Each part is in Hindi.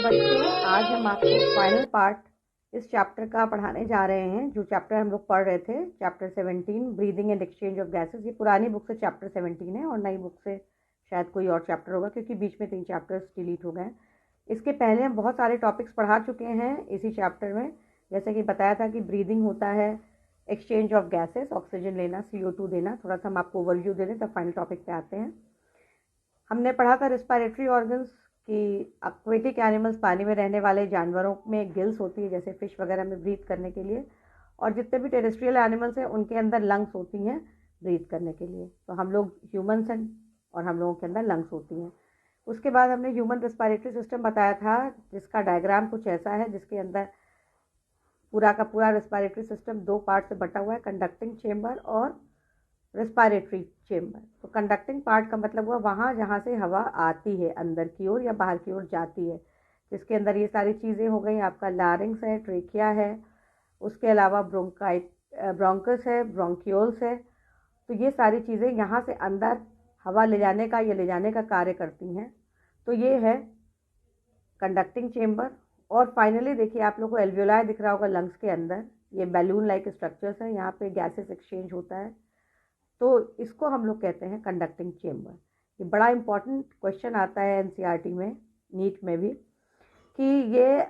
बच्चों, आज हम आपको फाइनल पार्ट इस चैप्टर का पढ़ाने जा रहे हैं। जो चैप्टर हम लोग पढ़ रहे थे, chapter 17, breathing and exchange of gases. ये पुरानी बुक से चैप्टर 17 है और नई बुक से शायद कोई और चैप्टर होगा, क्योंकि बीच में 3 चैप्टर्स डिलीट हो गए। इसके पहले हम बहुत सारे टॉपिक्स पढ़ा चुके हैं इसी चैप्टर में। जैसे कि बताया था कि ब्रीदिंग होता है एक्सचेंज ऑफ गैसेस, ऑक्सीजन लेना, CO2 देना। थोड़ा सा हम आपको ओवरव्यू दे दें, तब फाइनल टॉपिक पे आते हैं। हमने पढ़ा था रिस्पायरेटरी ऑर्गन्स कि एक्वेटिक एनिमल्स, पानी में रहने वाले जानवरों में गिल्स होती है, जैसे फिश वगैरह में ब्रीथ करने के लिए, और जितने भी टेरेस्ट्रियल एनिमल्स हैं उनके अंदर लंग्स होती हैं ब्रीथ करने के लिए। तो हम लोग ह्यूमन्स हैं और हम लोगों के अंदर लंग्स होती हैं। उसके बाद हमने ह्यूमन रिस्पायरेटरी सिस्टम बताया था, जिसका डायग्राम कुछ ऐसा है, जिसके अंदर पूरा का पूरा रिस्पायरेटरी सिस्टम 2 पार्ट से बटा हुआ है, कंडक्टिंग चेम्बर और रिस्पायरेटरी चेम्बर। तो कंडक्टिंग पार्ट का मतलब हुआ वहाँ जहाँ से हवा आती है अंदर की ओर या बाहर की ओर जाती है, जिसके अंदर ये सारी चीज़ें हो गई। आपका लारिंक्स है, ट्रेकिया है, उसके अलावा ब्रोंकस है, ब्रोंक्यूल्स है। तो ये सारी चीज़ें यहाँ से अंदर हवा ले जाने का या ले जाने का कार्य करती हैं। तो ये है कंडक्टिंग चेम्बर। और फाइनली देखिए, आप लोग को एल्वियोलाई दिख रहा होगा लंग्स के अंदर। ये बैलून लाइक स्ट्रक्चर्स हैं, यहाँ पे गैसेस एक्सचेंज होता है। तो इसको हम लोग कहते हैं कंडक्टिंग चेम्बर। ये बड़ा इंपॉर्टेंट क्वेश्चन आता है NCERT में, नीट में भी, कि ये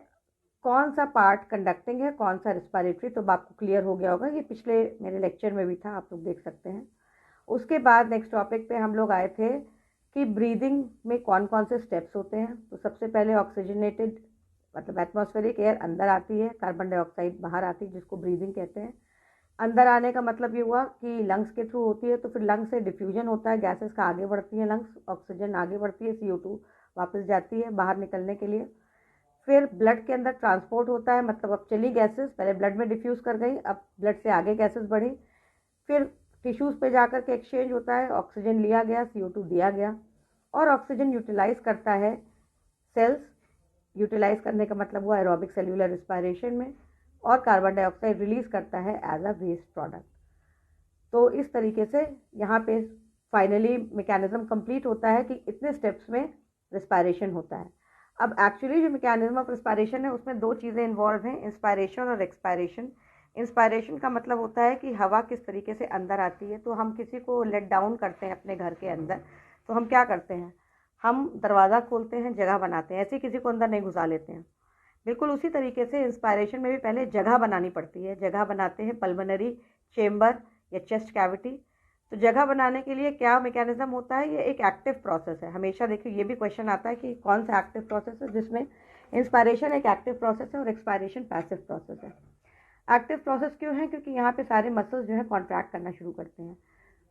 कौन सा पार्ट कंडक्टिंग है, कौन सा रिस्पायरेटरी। तो आपको क्लियर हो गया होगा, ये पिछले मेरे लेक्चर में भी था, आप लोग देख सकते हैं। उसके बाद नेक्स्ट टॉपिक पे हम लोग आए थे कि ब्रीदिंग में कौन कौन से स्टेप्स होते हैं। तो सबसे पहले ऑक्सीजनेटेड मतलब एटमॉस्फेरिक एयर अंदर आती है, कार्बन डाइऑक्साइड बाहर आती है, जिसको ब्रीदिंग कहते हैं। अंदर आने का मतलब ये हुआ कि लंग्स के थ्रू होती है, तो फिर लंग्स से डिफ्यूजन होता है, गैसेस का आगे बढ़ती है लंग्स, ऑक्सीजन आगे बढ़ती है, CO2 वापस जाती है बाहर निकलने के लिए। फिर ब्लड के अंदर ट्रांसपोर्ट होता है, मतलब अब चली गैसेस, पहले ब्लड में डिफ्यूज़ कर गई, अब ब्लड से आगे गैसेस बढ़ी। फिर टिश्यूज़ पे जाकर के एक्सचेंज होता है, ऑक्सीजन लिया गया, CO2 दिया गया, और ऑक्सीजन यूटिलाइज करता है सेल्स। यूटिलाइज करने का मतलब हुआ एरोबिक सेल्यूलर रिस्पायरेशन में, और कार्बन डाइऑक्साइड रिलीज करता है एज अ वेस्ट प्रोडक्ट। तो इस तरीके से यहाँ पे फाइनली मैकेनिज्म कंप्लीट होता है कि इतने स्टेप्स में रिस्पायरेशन होता है। अब एक्चुअली जो मैकेनिज्म ऑफ रिस्पायरेशन है, उसमें 2 चीज़ें इन्वॉल्व हैं, इंस्पायरेशन और एक्सपायरेशन। इंस्पायरेशन का मतलब होता है कि हवा किस तरीके से अंदर आती है। तो हम किसी को लेट डाउन करते हैं अपने घर के अंदर, तो हम क्या करते हैं, हम दरवाज़ा खोलते हैं, जगह बनाते हैं, ऐसे किसी को अंदर नहीं घुसा लेते हैं। बिल्कुल उसी तरीके से इंस्पायरेशन में भी पहले जगह बनानी पड़ती है। जगह बनाते हैं पल्मोनरी चेम्बर या चेस्ट कैविटी। तो जगह बनाने के लिए क्या मैकेनिज्म होता है, ये एक एक्टिव प्रोसेस है। हमेशा देखिए, ये भी क्वेश्चन आता है कि कौन सा एक्टिव प्रोसेस है, जिसमें इंस्पायरेशन एक एक्टिव प्रोसेस है और एक्सपायरेशन पैसिव प्रोसेस है। एक्टिव प्रोसेस क्यों है, क्योंकि यहाँ पे सारे मसल्स जो है कॉन्ट्रैक्ट करना शुरू करते हैं।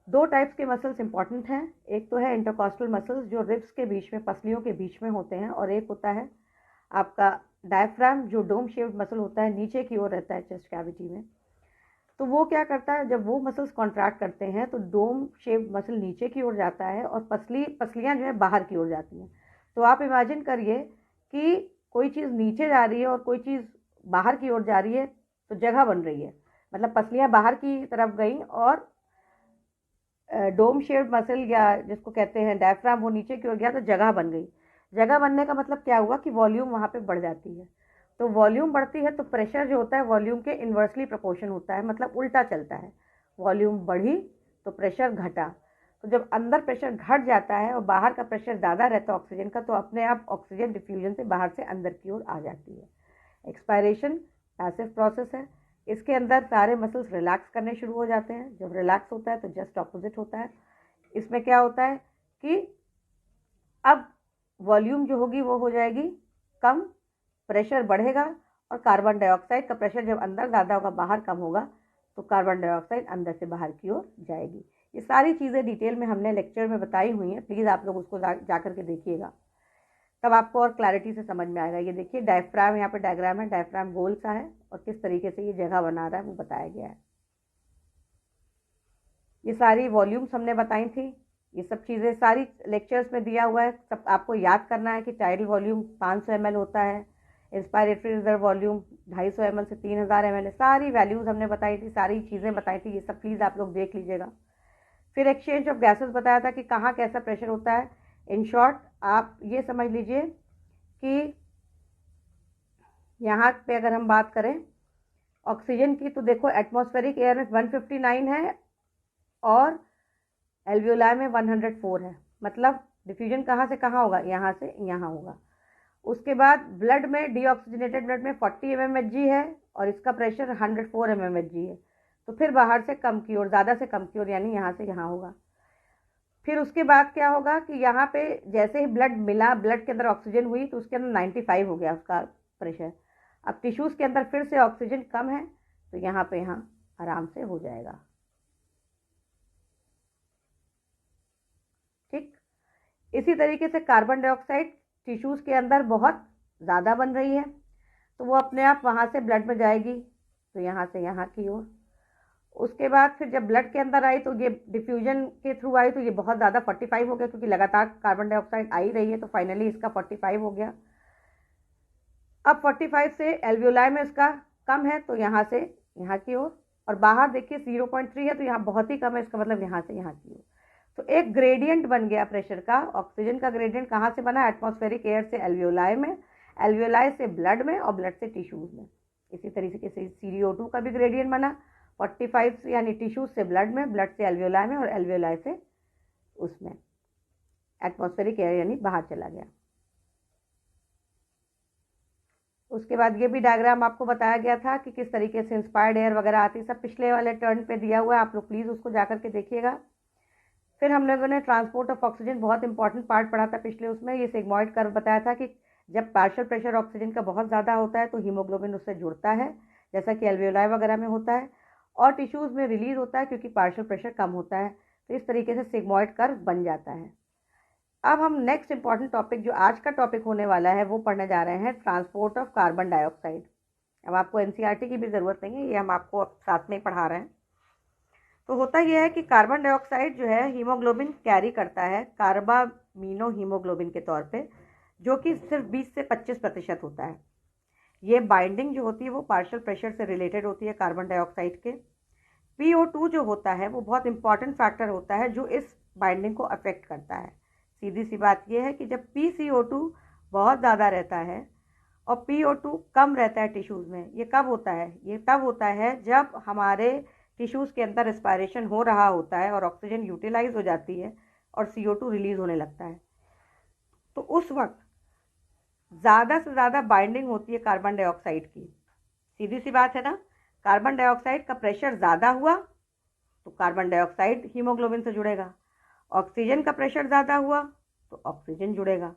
2 टाइप्स के मसल्स इंपॉर्टेंट हैं। एक तो है इंटरकॉस्टल मसल्स, जो रिब्स के बीच में, पसलियों के बीच में होते हैं, और एक होता है आपका डायफ्राम, जो डोम शेप्ड मसल होता है, नीचे की ओर रहता है चेस्ट कैविटी में। तो वो क्या करता है, जब वो मसल्स कॉन्ट्रैक्ट करते हैं तो डोम शेप्ड मसल नीचे की ओर जाता है और पसलियाँ जो है बाहर की ओर जाती हैं। तो आप इमेजिन करिए कि कोई चीज़ नीचे जा रही है और कोई चीज़ बाहर की ओर जा रही है, तो जगह बन रही है। मतलब पसलियाँ बाहर की तरफ गई और डोम शेप्ड मसल या जिसको कहते हैं डायफ्राम, वो नीचे की ओर गया, तो जगह बन गई। जगह बनने का मतलब क्या हुआ कि वॉल्यूम वहाँ पे बढ़ जाती है। तो वॉल्यूम बढ़ती है तो प्रेशर जो होता है वॉल्यूम के इन्वर्सली प्रोपोर्शन होता है, मतलब उल्टा चलता है। वॉल्यूम बढ़ी तो प्रेशर घटा। तो जब अंदर प्रेशर घट जाता है और बाहर का प्रेशर ज़्यादा रहता है ऑक्सीजन का, तो अपने आप ऑक्सीजन डिफ्यूजन से बाहर से अंदर की ओर आ जाती है। एक्सपायरेशन पैसिव प्रोसेस है। इसके अंदर सारे मसल्स रिलैक्स करने शुरू हो जाते हैं। जब रिलैक्स होता है तो जस्ट ऑपोजिट होता है। इसमें क्या होता है कि अब वॉल्यूम जो होगी वो हो जाएगी कम, प्रेशर बढ़ेगा, और कार्बन डाइऑक्साइड का प्रेशर जब अंदर ज़्यादा होगा, बाहर कम होगा, तो कार्बन डाइऑक्साइड अंदर से बाहर की ओर जाएगी। ये सारी चीज़ें डिटेल में हमने लेक्चर में बताई हुई हैं, प्लीज़ आप लोग उसको जा करके देखिएगा, तब आपको और क्लैरिटी से समझ में आएगा। ये देखिए डायफ्राम, यहाँ पे डायग्राम है, डायफ्राम गोल सा है और किस तरीके से ये जगह बना रहा है वो बताया गया है। ये सारी वॉल्यूम्स हमने बताई थी, ये सब चीज़ें सारी लेक्चर्स में दिया हुआ है। सब आपको याद करना है कि टाइडल वॉल्यूम 500 ml होता है, इंस्पायरेटरी रिजर्व वॉल्यूम 250 ml से 3000 ml है। सारी वैल्यूज़ हमने बताई थी, सारी चीज़ें बताई थी, ये सब प्लीज़ आप लोग देख लीजिएगा। फिर एक्सचेंज ऑफ गैसेस बताया था कि कहाँ कैसा प्रेशर होता है। इन शॉर्ट आप ये समझ लीजिए कि यहाँ पे अगर हम बात करें ऑक्सीजन की तो देखो एटमॉस्फेरिक एयर में 159 है और एल्वियोलाई में 104 है, मतलब डिफ्यूजन कहाँ से कहाँ होगा, यहाँ से यहाँ होगा। उसके बाद ब्लड में डीऑक्सीजनेटेड ब्लड में 40 mmHg है और इसका प्रेशर 104 mmHg है, तो फिर बाहर से कम की ओर, ज़्यादा से कम की ओर, यानी यहाँ से यहाँ होगा। फिर उसके बाद क्या होगा कि यहाँ पे जैसे ही ब्लड मिला, ब्लड के अंदर ऑक्सीजन हुई तो उसके अंदर 95 हो गया उसका प्रेशर। अब टिश्यूज़ के अंदर फिर से ऑक्सीजन कम है तो यहाँ पे यहाँ आराम से हो जाएगा। ठीक इसी तरीके से कार्बन डाइऑक्साइड टिश्यूज़ के अंदर बहुत ज़्यादा बन रही है तो वो अपने आप वहाँ से ब्लड में जाएगी, तो यहाँ से यहाँ की ओर। उसके बाद फिर जब ब्लड के अंदर आई तो ये डिफ्यूजन के थ्रू आई तो ये बहुत ज़्यादा 45 हो गया, क्योंकि लगातार कार्बन डाइऑक्साइड आ ही रही है, तो फाइनली इसका 45 हो गया। अब 45 से एल्वियोलाई में इसका कम है तो यहाँ से यहाँ की ओर, और बाहर देखिए 0.3 है तो यहाँ बहुत ही कम है, इसका मतलब यहाँ से यहाँ की ओर। तो एक ग्रेडियंट बन गया प्रेशर का। ऑक्सीजन का ग्रेडियंट कहाँ से बना, एटमॉस्फेरिक एयर से एल्वियोलाई में, एल्वियोलाई से ब्लड में और ब्लड से टिश्यूज़ में। इसी तरीके से CO2 का भी ग्रेडियंट बना 45 से, यानी टिश्यूज से ब्लड में, ब्लड से एल्वियोलाई में और एल्वियोलाई से उसमें एटमॉस्फेरिक एयर यानी बाहर चला गया। उसके बाद ये भी डायग्राम आपको बताया गया था कि किस तरीके से इंस्पायर्ड एयर वगैरह आती है, सब पिछले वाले टर्न पे दिया हुआ है, आप लोग प्लीज़ उसको जाकर के देखिएगा। फिर हम लोगों ने ट्रांसपोर्ट ऑफ ऑक्सीजन, बहुत इंपॉर्टेंट पार्ट पढ़ा था पिछले उसमें, ये सिग्मॉइड कर्व बताया था कि जब पार्शियल प्रेशर ऑक्सीजन का बहुत ज़्यादा होता है तो हीमोग्लोबिन उससे जुड़ता है, जैसा कि एल्वियोलाई वगैरह में होता है, और टिश्यूज़ में रिलीज होता है क्योंकि पार्शियल प्रेशर कम होता है। तो इस तरीके से सिग्मॉइड कर्व बन जाता है। अब हम नेक्स्ट इंपॉर्टेंट टॉपिक, जो आज का टॉपिक होने वाला है, वो पढ़ने जा रहे हैं ट्रांसपोर्ट ऑफ कार्बन डाइऑक्साइड। अब आपको NCERT की भी ज़रूरत नहीं है, ये हम आपको साथ में पढ़ा रहे हैं। तो होता यह है कि कार्बन डाइऑक्साइड जो है हीमोग्लोबिन कैरी करता है कार्बामीनो हीमोग्लोबिन के तौर पे, जो कि सिर्फ 20 से 25% होता है। ये बाइंडिंग जो होती है वो पार्शियल प्रेशर से रिलेटेड होती है कार्बन डाइऑक्साइड के। PO2 जो होता है वो बहुत इंपॉर्टेंट फैक्टर होता है जो इस बाइंडिंग को अफेक्ट करता है। सीधी सी बात यह है कि जब PCO2 बहुत ज़्यादा रहता है और PO2 कम रहता है टिश्यूज़ में, ये कब होता है, ये तब होता है जब हमारे टिश्यूज़ के अंदर रेस्पायरेशन हो रहा होता है और ऑक्सीजन यूटिलाइज हो जाती है और CO2 रिलीज होने लगता है। तो उस वक्त ज़्यादा से ज़्यादा बाइंडिंग होती है कार्बन डाइऑक्साइड की। सीधी सी बात है ना, कार्बन डाइऑक्साइड का प्रेशर ज़्यादा हुआ तो कार्बन डाइऑक्साइड हीमोग्लोबिन से जुड़ेगा, ऑक्सीजन का प्रेशर ज़्यादा हुआ तो ऑक्सीजन जुड़ेगा।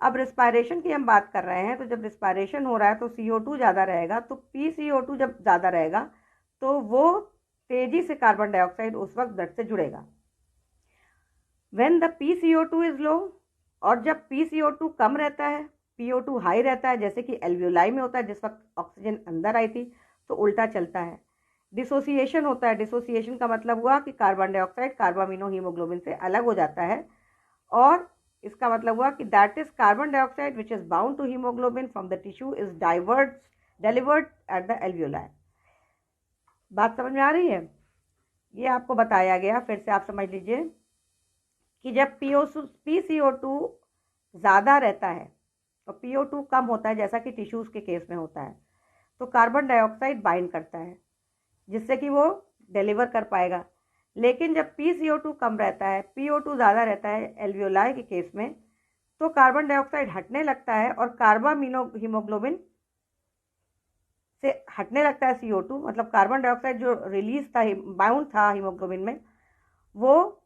अब रिस्पायरेशन की हम बात कर रहे हैं, तो जब रिस्पायरेशन हो रहा है तो CO2 ज़्यादा रहेगा, तो PCO2 जब ज़्यादा रहेगा तो वो तेज़ी से कार्बन डाइऑक्साइड उस वक्त ब्लड से जुड़ेगा। When the PCO2 is low, और जब PCO2 कम रहता है, PO2 हाई रहता है, जैसे कि एल्वियोलाई में होता है जिस वक्त ऑक्सीजन अंदर आई थी, तो उल्टा चलता है, डिसोसिएशन होता है। डिसोसिएशन का मतलब हुआ कि कार्बन डाइऑक्साइड कार्बामीनो हीमोग्लोबिन से अलग हो जाता है, और इसका मतलब हुआ कि that is carbon dioxide which is bound to haemoglobin from the tissue is delivered at the alveoli. बात समझ में आ रही है? ये आपको बताया गया, फिर से आप समझ लीजिए कि जब PCO2 ज़्यादा रहता है और PO2 कम होता है, जैसा कि टिश्यूज़ के केस में होता है, तो कार्बन डाइऑक्साइड बाइंड करता है जिससे कि वो डिलीवर कर पाएगा। लेकिन जब PCO2 कम रहता है, PO2 ज़्यादा रहता है एल्वियोलाई के केस में, तो कार्बन डाइऑक्साइड हटने लगता है और कार्बामीनो हीमोग्लोबिन से हटने लगता है CO2, मतलब कार्बन डाइऑक्साइड जो रिलीज था, बाउंड था हीमोग्लोबिन में, वो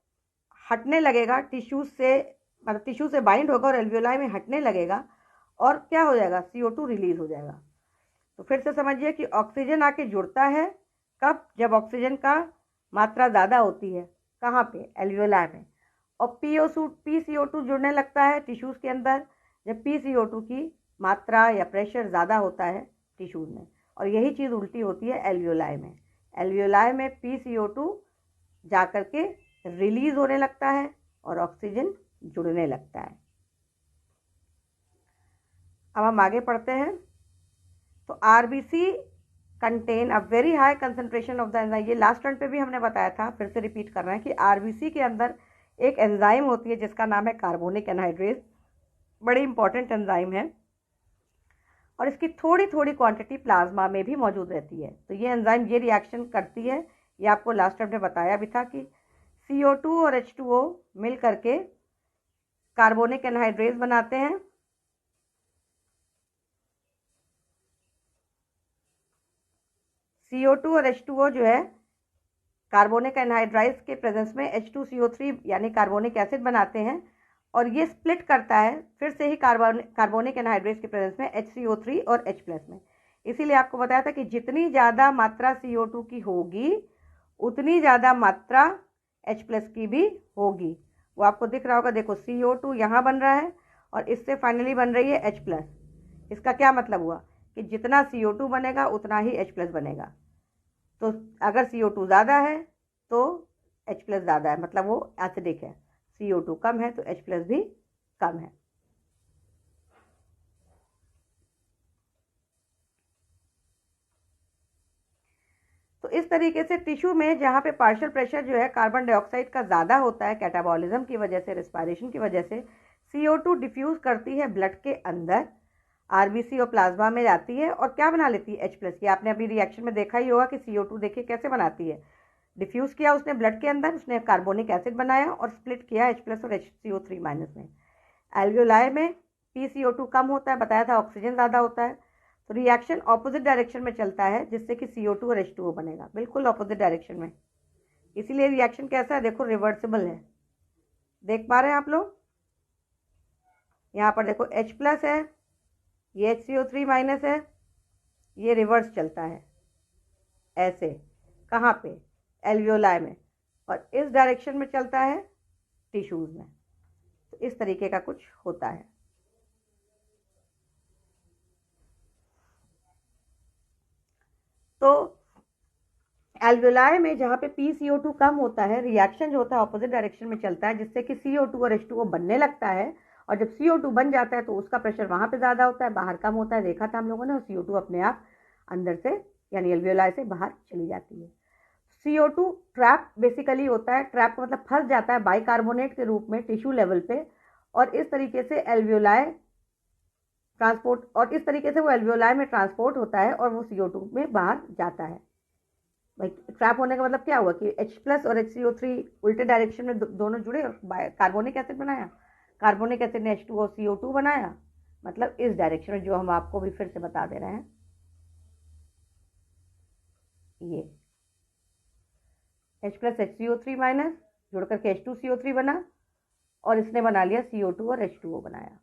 हटने लगेगा टिश्यूज से, मतलब टिश्यू से बाइंड होगा और एल्वियोलाई में हटने लगेगा, और क्या हो जाएगा, CO2 रिलीज हो जाएगा। तो फिर से समझिए कि ऑक्सीजन आके जुड़ता है कब, जब ऑक्सीजन का मात्रा ज़्यादा होती है, कहाँ पे, एल्वियोलाई में, और PCO2 जुड़ने लगता है टिश्यूज़ के अंदर जब PCO2 की मात्रा या प्रेशर ज़्यादा होता है टिश्यूज़ में, और यही चीज़ उल्टी होती है एल्वियोलाई में। एल्वियोलाई में PCO2 जा कर के रिलीज होने लगता है और ऑक्सीजन जुड़ने लगता है। अब हम आगे पढ़ते हैं। तो RBC contain a very high concentration of the enzyme. ये लास्ट टर्न पे भी हमने बताया था, फिर से रिपीट कर रहे हैं कि RBC के अंदर एक एंजाइम होती है जिसका नाम है कार्बोनिक एनहाइड्रेज, बड़ी इंपॉर्टेंट एंजाइम है। और इसकी थोड़ी थोड़ी क्वांटिटी प्लाज्मा में भी मौजूद रहती है। तो ये एंजाइम ये रिएक्शन करती है, ये आपको लास्ट टाइम ने बताया भी था कि CO2 और H2O मिल करके कार्बोनिक एनहाइड्रेज बनाते हैं। CO2 और H2O जो है कार्बोनिक एनहाइड्राइज के प्रेजेंस में H2CO3 यानी कार्बोनिक एसिड बनाते हैं, और ये स्प्लिट करता है फिर से ही कार्बोनिक एनहाइड्रेज के प्रेजेंस में HCO3 और H+ में। इसीलिए आपको बताया था कि जितनी ज़्यादा मात्रा CO2 की होगी उतनी ज़्यादा मात्रा H+ की भी होगी। वो आपको दिख रहा होगा, देखो CO2 यहाँ बन रहा है और इससे फाइनली बन रही है H+। इसका क्या मतलब हुआ कि जितना CO2 बनेगा उतना ही H+ बनेगा। तो अगर CO2 ज़्यादा है तो H+ ज़्यादा है, मतलब वो एसिडिक है। CO2 कम है तो H+ भी कम है। तो इस तरीके से टिश्यू में जहाँ पे पार्शियल प्रेशर जो है कार्बन डाइऑक्साइड का ज़्यादा होता है कैटाबॉलिज्म की वजह से, रेस्पिरेशन की वजह से, CO2 डिफ्यूज़ करती है ब्लड के अंदर, RBC और प्लाज्मा में जाती है और क्या बना लेती है H+। ये आपने अभी रिएक्शन में देखा ही होगा कि CO2 देखिए कैसे बनाती है, डिफ्यूज़ किया उसने ब्लड के अंदर, उसने कार्बोनिक एसिड बनाया और स्प्लिट किया H+ और HCO3- में। एल्वियोलाई में PCO2 कम होता है, बताया था ऑक्सीजन ज़्यादा होता है, तो रिएक्शन ऑपोजिट डायरेक्शन में चलता है जिससे कि CO2 और H2O बनेगा, बिल्कुल ऑपोजिट डायरेक्शन में। इसीलिए रिएक्शन कैसा है, देखो रिवर्सिबल है। देख पा रहे हैं आप लोग, यहाँ पर देखो H+ है, ये HCO3- है, ये रिवर्स चलता है ऐसे, कहाँ पे, एल्वियोलाई में, और इस डायरेक्शन में चलता है टिश्यूज में। तो इस तरीके का कुछ होता है। तो एल्वियोलाई में जहाँ पे PCO2 कम होता है, रिएक्शन जो होता है ऑपोजिट डायरेक्शन में चलता है जिससे कि CO2 और H2O बनने लगता है, और जब CO2 बन जाता है तो उसका प्रेशर वहाँ पे ज़्यादा होता है, बाहर कम होता है, देखा था हम लोगों ने, और CO2 अपने आप अंदर से यानी एल्वियोलाई से बाहर चली जाती है। CO2 ट्रैप बेसिकली होता है, ट्रैप का मतलब फंस जाता है बाइकार्बोनेट के रूप में टिश्यू लेवल पे, और इस तरीके से एल्वियोलाई ट्रांसपोर्ट, और इस तरीके से वो एल्वियोलाई में ट्रांसपोर्ट होता है और वो CO2 में बाहर जाता है। भाई ट्रैप होने का मतलब क्या हुआ कि H+ और HCO3 उल्टे डायरेक्शन में दोनों जुड़े और कार्बोनिक एसिड बनाया, कार्बोनिक एसिड ने H2O CO2 बनाया, मतलब इस डायरेक्शन में, जो हम आपको भी फिर से बता दे रहे हैं। ये H+ HCO3- जुड़ करके H2CO3 बना, और इसने बना लिया CO2 और H2O बनाया।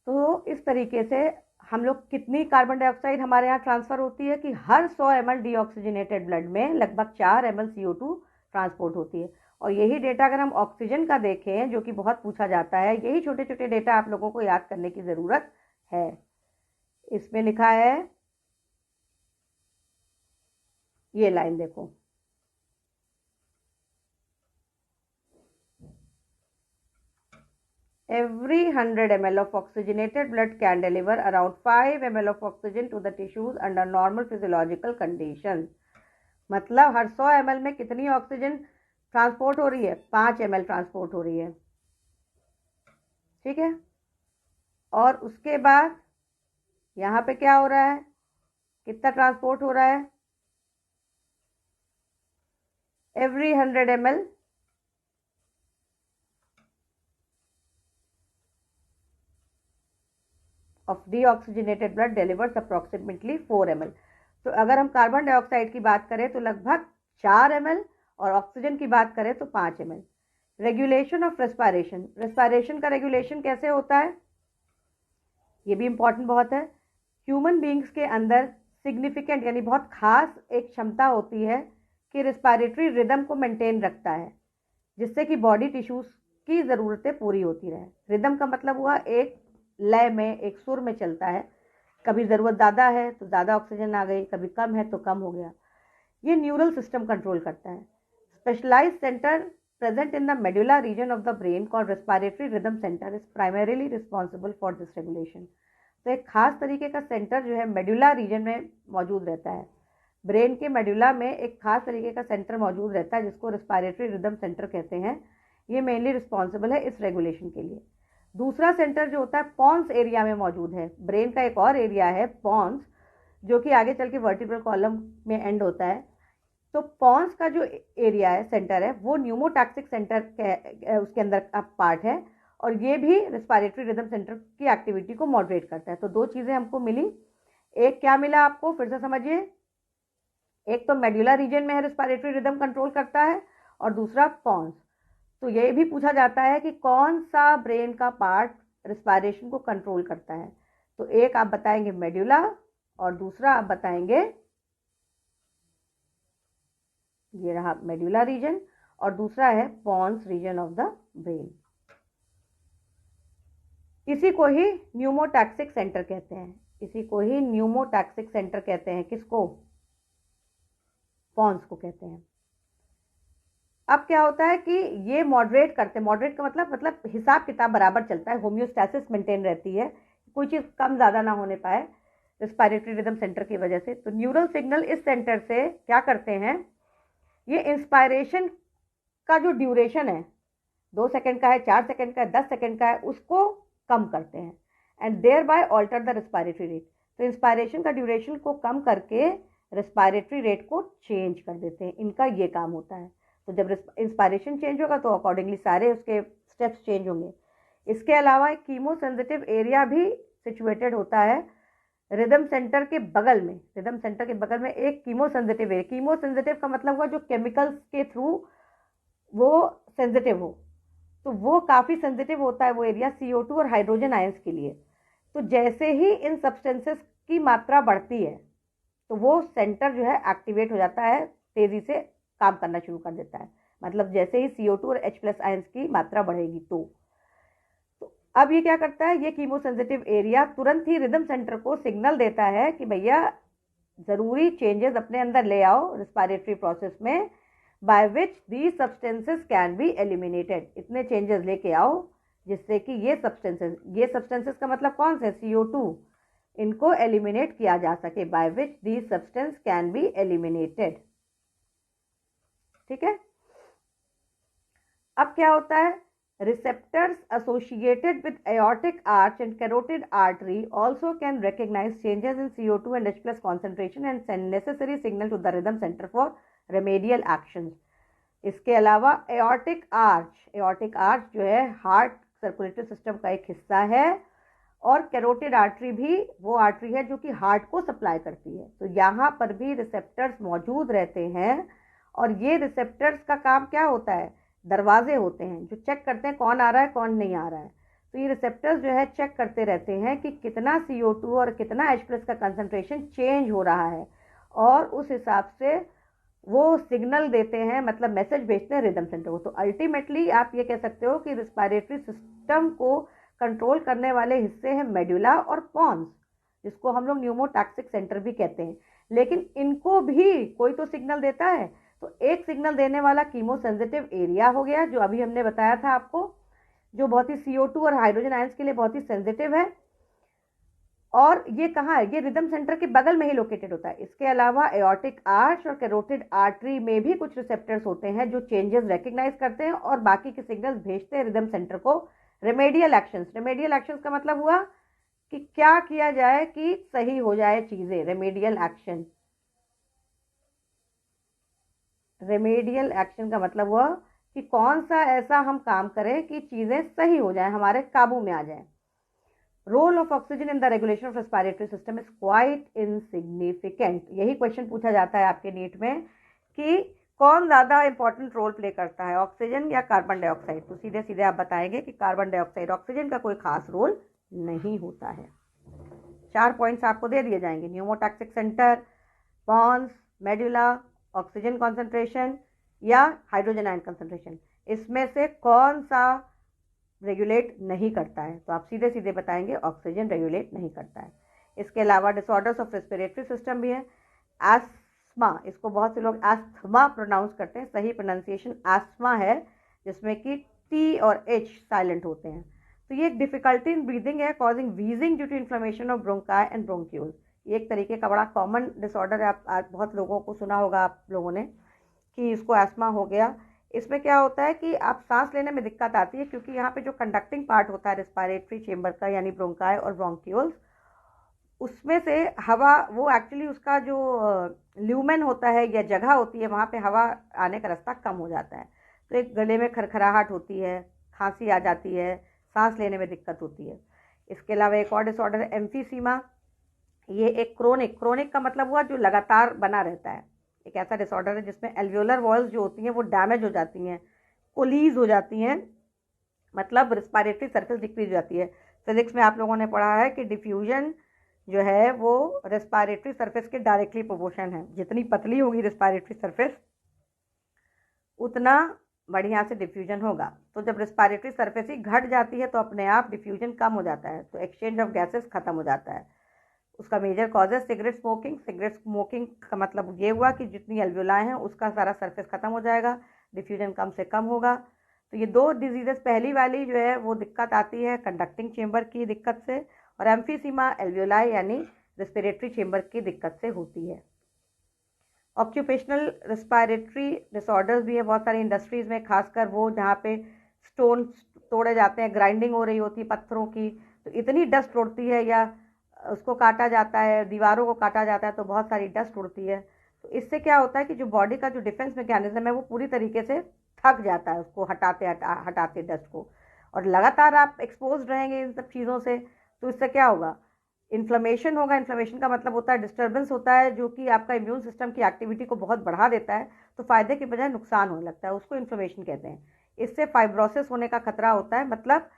तो इस तरीके से हम लोग, कितनी कार्बन डाइऑक्साइड हमारे यहाँ ट्रांसफर होती है कि हर 100 ml डीऑक्सीजनेटेड ब्लड में लगभग 4 ml CO2 ट्रांसपोर्ट होती है। और यही डेटा अगर हम ऑक्सीजन का देखें, जो कि बहुत पूछा जाता है, यही छोटे छोटे डेटा आप लोगों को याद करने की ज़रूरत है। इसमें लिखा है, ये लाइन देखो, every 100 ml of oxygenated blood can deliver around 5 ml of oxygen to the tissues under normal physiological conditions। मतलब हर 100 ml में कितनी ऑक्सीजन ट्रांसपोर्ट हो रही है, 5 ml ट्रांसपोर्ट हो रही है, ठीक है। और उसके बाद यहाँ पे क्या हो रहा है, कितना ट्रांसपोर्ट हो रहा है, every 100 ml of deoxygenated blood delivers approximately 4 ml। तो अगर हम कार्बन डाइऑक्साइड की बात करें तो लगभग 4 ml, और ऑक्सीजन की बात करें तो 5 ml। Regulation of respiration, respiration का रेगुलेशन कैसे होता है, ये भी इंपॉर्टेंट बहुत है। ह्यूमन बींग्स के अंदर सिग्निफिकेंट यानी बहुत खास एक क्षमता होती है कि रिस्पायरेटरी रिदम को मेंटेन रखता है, जिससे कि बॉडी टिश्यूज की ज़रूरतें पूरी होती रहे। रिदम का मतलब हुआ एक लय में, एक सुर में चलता है, कभी ज़रूरत ज़्यादा है तो ज़्यादा ऑक्सीजन आ गई, कभी कम है तो कम हो गया। ये न्यूरल सिस्टम कंट्रोल करता है। Specialised centre present in the medulla region of the brain called respiratory rhythm center is primarily responsible for this regulation। तो एक खास तरीके का सेंटर जो है मेडुला रीजन में मौजूद रहता है, ब्रेन के मेडुला में एक खास तरीके का सेंटर मौजूद रहता है जिसको रेस्पिरेटरी रिदम सेंटर कहते हैं। ये मेनली रिस्पॉन्सिबल है इस रेगुलेशन के लिए। दूसरा सेंटर जो होता है पॉन्स एरिया में मौजूद है। ब्रेन का एक और एरिया है पॉन्स, जो कि आगे चल के वर्टिब्रल कॉलम में एंड होता है। तो पॉन्स का जो एरिया है, सेंटर है, वो न्यूमोटैक्सिक सेंटर उसके अंदर का पार्ट है, और ये भी रेस्पिरेटरी रिदम सेंटर की एक्टिविटी को मॉडरेट करता है। तो दो चीज़ें हमको मिली। एक क्या मिला आपको, फिर से समझिए। एक तो मेडुला रीजन में है, रेस्पिरेटरी रिदम कंट्रोल करता है, और दूसरा पॉन्स। तो ये भी पूछा जाता है कि कौन सा ब्रेन का पार्ट रेस्पिरेशन को कंट्रोल करता है। तो एक आप बताएंगे मेडुला, और दूसरा आप बताएंगे, ये रहा मेडुला रीजन, और दूसरा है pons region of the brain. इसी को ही न्यूमोटैक्सिक सेंटर कहते हैं। इसी को ही न्यूमोटैक्सिक सेंटर कहते हैं। किसको? पॉन्स को कहते हैं। अब क्या होता है कि ये मॉडरेट करते हैं। मॉडरेट का मतलब हिसाब किताब बराबर चलता है, होम्योस्टैसिस मेंटेन रहती है, कोई चीज़ कम ज़्यादा ना होने पाए रेस्पिरेटरी रिदम सेंटर की वजह से। तो न्यूरल सिग्नल इस सेंटर से क्या करते हैं, ये इंस्पायरेशन का जो ड्यूरेशन है, 2 सेकंड का है, 4 सेकंड का है, 10 सेकंड का है, उसको कम करते हैं, and thereby alter the respiratory rate. तो इंस्पायरेशन का ड्यूरेशन को कम करके रेस्पिरेटरी रेट को चेंज कर देते हैं। इनका ये काम होता है। तो जब इंस्पायरेशन चेंज होगा तो अकॉर्डिंगली सारे उसके स्टेप्स चेंज होंगे। इसके अलावा एक कीमो सेंसिटिव एरिया भी सिचुएटेड होता है रिदम सेंटर के बगल में। रिदम सेंटर के बगल में एक chemo sensitive area. Chemo sensitive का मतलब हुआ जो केमिकल्स के थ्रू वो सेंसिटिव हो, तो वो काफ़ी सेंसिटिव होता है वो एरिया CO2 और हाइड्रोजन आयंस के लिए। तो जैसे ही इन सब्सटेंसेस की मात्रा बढ़ती है तो वो सेंटर जो है एक्टिवेट हो जाता है, तेज़ी से काम करना शुरू कर देता है। मतलब जैसे ही CO2 और H+ आयंस की मात्रा बढ़ेगी तो अब ये क्या करता है, ये कीमो सेंसिटिव एरिया तुरंत ही रिदम सेंटर को सिग्नल देता है कि भैया ज़रूरी चेंजेस अपने अंदर ले आओ रेस्पिरेटरी प्रोसेस में, by which these substances can be eliminated. इतने चेंजेस लेके आओ जिससे कि ये सब्सटेंसेस का मतलब कौन से, CO2, इनको एलिमिनेट किया जा सके, by which these substance can be eliminated. ठीक है। अब क्या होता है, receptors associated with aortic arch and carotid artery also can recognize changes in CO2 and H+ concentration and send necessary signal to the rhythm center for remedial actions. इसके अलावा aortic arch जो है हार्ट सर्कुलेटरी सिस्टम का एक हिस्सा है, और कैरोटिड आर्टरी भी वो आर्टरी है जो कि हार्ट को सप्लाई करती है। तो यहाँ पर भी रिसेप्टर्स मौजूद रहते हैं, और ये रिसेप्टर्स का काम क्या होता है, दरवाजे होते हैं जो चेक करते हैं कौन आ रहा है कौन नहीं आ रहा है। तो ये रिसेप्टर्स जो है चेक करते रहते हैं कि कितना CO2 और कितना H+ का कंसंट्रेशन चेंज हो रहा है, और उस हिसाब से वो सिग्नल देते हैं, मतलब मैसेज भेजते हैं रिदम सेंटर को। तो अल्टीमेटली आप ये कह सकते हो कि रेस्पिरेटरी सिस्टम को कंट्रोल करने वाले हिस्से हैं मेडुला और पॉन्स, जिसको हम लोग न्यूमोटैक्सिक सेंटर भी कहते हैं। लेकिन इनको भी कोई तो सिग्नल देता है। तो एक सिग्नल देने वाला कीमो सेंसिटिव एरिया हो गया, जो अभी हमने बताया था आपको, जो बहुत ही CO2 और हाइड्रोजन आयंस के लिए बहुत ही सेंसिटिव है, और ये कहाँ है, ये रिदम सेंटर के बगल में ही लोकेटेड होता है। इसके अलावा एओर्टिक आर्च और कैरोटिड आर्टरी में भी कुछ रिसेप्टर्स होते हैं जो चेंजेस रिकग्नाइज करते हैं और बाकी के सिग्नल्स भेजते हैं रिदम सेंटर को। रेमेडियल एक्शंस का मतलब हुआ कि क्या किया जाए कि सही हो जाए चीजें। रेमेडियल एक्शन का मतलब हुआ कि कौन सा ऐसा हम काम करें कि चीजें सही हो जाए, हमारे काबू में आ जाए। Role of oxygen in the regulation of respiratory system is quite insignificant. यही क्वेश्चन पूछा जाता है आपके नीट में कि कौन ज़्यादा इंपॉर्टेंट रोल प्ले करता है, ऑक्सीजन या कार्बन डाइऑक्साइड। तो सीधे सीधे आप बताएंगे कि कार्बन डाइऑक्साइड। ऑक्सीजन का कोई खास रोल नहीं होता है। 4 पॉइंट्स आपको दे दिए जाएंगे, pneumotaxic centre, pons, medulla, oxygen concentration या हाइड्रोजन आयन कॉन्सेंट्रेशन। इसमें से कौन सा रेगुलेट नहीं करता है, तो आप सीधे सीधे बताएंगे ऑक्सीजन रेगुलेट नहीं करता है। इसके अलावा डिसऑर्डर्स ऑफ रेस्पिरेटरी सिस्टम भी है। एस्थमा, इसको बहुत से लोग एस्थमा प्रोनाउंस करते हैं, सही प्रोनाउंसिएशन एस्थमा है, जिसमें कि T और H साइलेंट होते हैं। तो ये एक डिफिकल्टी इन ब्रीदिंग है, causing wheezing due to inflammation of bronchi and bronchioles. ये एक तरीके का बड़ा कॉमन डिसऑर्डर है, आप बहुत लोगों को सुना होगा आप लोगों ने कि इसको एस्मा हो गया। इसमें क्या होता है कि आप सांस लेने में दिक्कत आती है, क्योंकि यहाँ पे जो कंडक्टिंग पार्ट होता है रेस्पिरेटरी चेम्बर का, यानी ब्रोंकाई और ब्रोंक्यूल्स, उसमें से हवा, वो एक्चुअली उसका जो ल्यूमेन होता है या जगह होती है, वहाँ पे हवा आने का रास्ता कम हो जाता है, तो एक गले में खरखराहट होती है, खांसी आ जाती है, सांस लेने में दिक्कत होती है। इसके अलावा एक और डिसऑर्डर है एम्फीसीमा। ये एक क्रोनिक का मतलब हुआ जो लगातार बना रहता है। एक ऐसा डिसऑर्डर है जिसमें एल्वियोलर वॉल्स जो होती हैं वो डैमेज हो जाती हैं, कोलीज हो जाती हैं, मतलब रिस्पायरेटरी सर्फेस डिक्रीज हो जाती है। फिजिक्स में आप लोगों ने पढ़ा है कि डिफ्यूजन जो है वो रेस्पिरेटरी सरफेस के डायरेक्टली प्रोपोर्शन है। जितनी पतली होगी रेस्पिरेटरी सरफेस उतना बढ़िया से डिफ्यूजन होगा। तो जब रेस्पिरेटरी सरफेस ही घट जाती है तो अपने आप डिफ्यूजन कम हो जाता है, तो एक्सचेंज ऑफ गैसेस खत्म हो जाता है। उसका मेजर कॉज है सिगरेट स्मोकिंग। सिगरेट स्मोकिंग का मतलब ये हुआ कि जितनी एल्वियोलाई हैं उसका सारा सरफेस खत्म हो जाएगा, डिफ्यूजन कम से कम होगा। तो ये दो डिजीजेस, पहली वाली जो है वो दिक्कत आती है कंडक्टिंग चेम्बर की दिक्कत से, और एम्फीसीमा एल्वियोलाई यानी रेस्पिरेटरी चेम्बर की दिक्कत से होती है। ऑक्यूपेशनल रेस्पिरेटरी डिसऑर्डर्स भी है बहुत सारी इंडस्ट्रीज़ में, खासकर वो जहाँ पे स्टोन तोड़े जाते हैं, ग्राइंडिंग हो रही होती है पत्थरों की, तो इतनी डस्ट उड़ती है, या उसको काटा जाता है, दीवारों को काटा जाता है तो बहुत सारी डस्ट उड़ती है। तो इससे क्या होता है कि जो बॉडी का जो डिफेंस मैकेनिज्म है वो पूरी तरीके से थक जाता है उसको हटाते डस्ट को, और लगातार आप एक्सपोज रहेंगे इन सब चीज़ों से, तो इससे क्या होगा, इन्फ्लेमेशन होगा। इन्फ्लेमेशन का मतलब होता है डिस्टर्बेंस होता है, जो कि आपका इम्यून सिस्टम की एक्टिविटी को बहुत बढ़ा देता है, तो फायदे के बजाय नुकसान होने लगता है, उसको इन्फ्लेमेशन कहते हैं। इससे फाइब्रोसिस होने का खतरा होता है, मतलब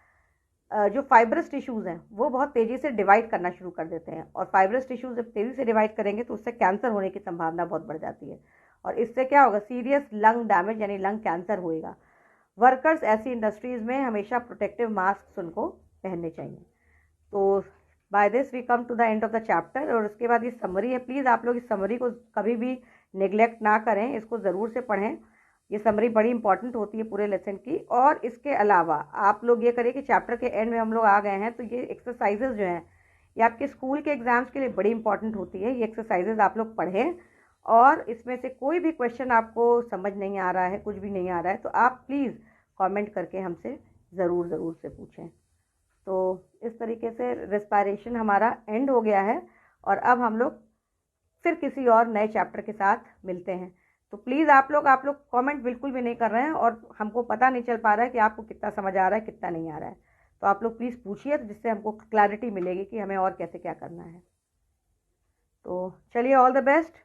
जो फाइब्रस टिश्यूज़ हैं वो बहुत तेज़ी से डिवाइड करना शुरू कर देते हैं, और फाइब्रस टिश्यूज़ जब तेज़ी से डिवाइड करेंगे तो उससे कैंसर होने की संभावना बहुत बढ़ जाती है, और इससे क्या होगा, सीरियस लंग डैमेज यानी लंग कैंसर होएगा। वर्कर्स ऐसी इंडस्ट्रीज़ में हमेशा प्रोटेक्टिव मास्क उनको पहनने चाहिए। तो by this we come to the end of the chapter, और उसके बाद ये समरी है। प्लीज़ आप लोग इस समरी को कभी भी निगलेक्ट ना करें, इसको ज़रूर से पढ़ें। ये समरी बड़ी इंपॉर्टेंट होती है पूरे लेसन की। और इसके अलावा आप लोग ये करिए कि चैप्टर के एंड में हम लोग आ गए हैं, तो ये एक्सरसाइजेज जो हैं ये आपके स्कूल के एग्जाम्स के लिए बड़ी इंपॉर्टेंट होती है। ये एक्सरसाइजेज आप लोग पढ़ें, और इसमें से कोई भी क्वेश्चन आपको समझ नहीं आ रहा है, कुछ भी नहीं आ रहा है, तो आप प्लीज़ कमेंट करके हमसे ज़रूर से पूछें। तो इस तरीके से रेस्पिरेशन हमारा एंड हो गया है, और अब हम लोग फिर किसी और नए चैप्टर के साथ मिलते हैं। तो प्लीज़ आप लोग कमेंट बिल्कुल भी नहीं कर रहे हैं, और हमको पता नहीं चल पा रहा है कि आपको कितना समझ आ रहा है कितना नहीं आ रहा है। तो आप लोग प्लीज़ पूछिए, तो जिससे हमको क्लैरिटी मिलेगी कि हमें और कैसे क्या करना है। तो चलिए, ऑल द बेस्ट।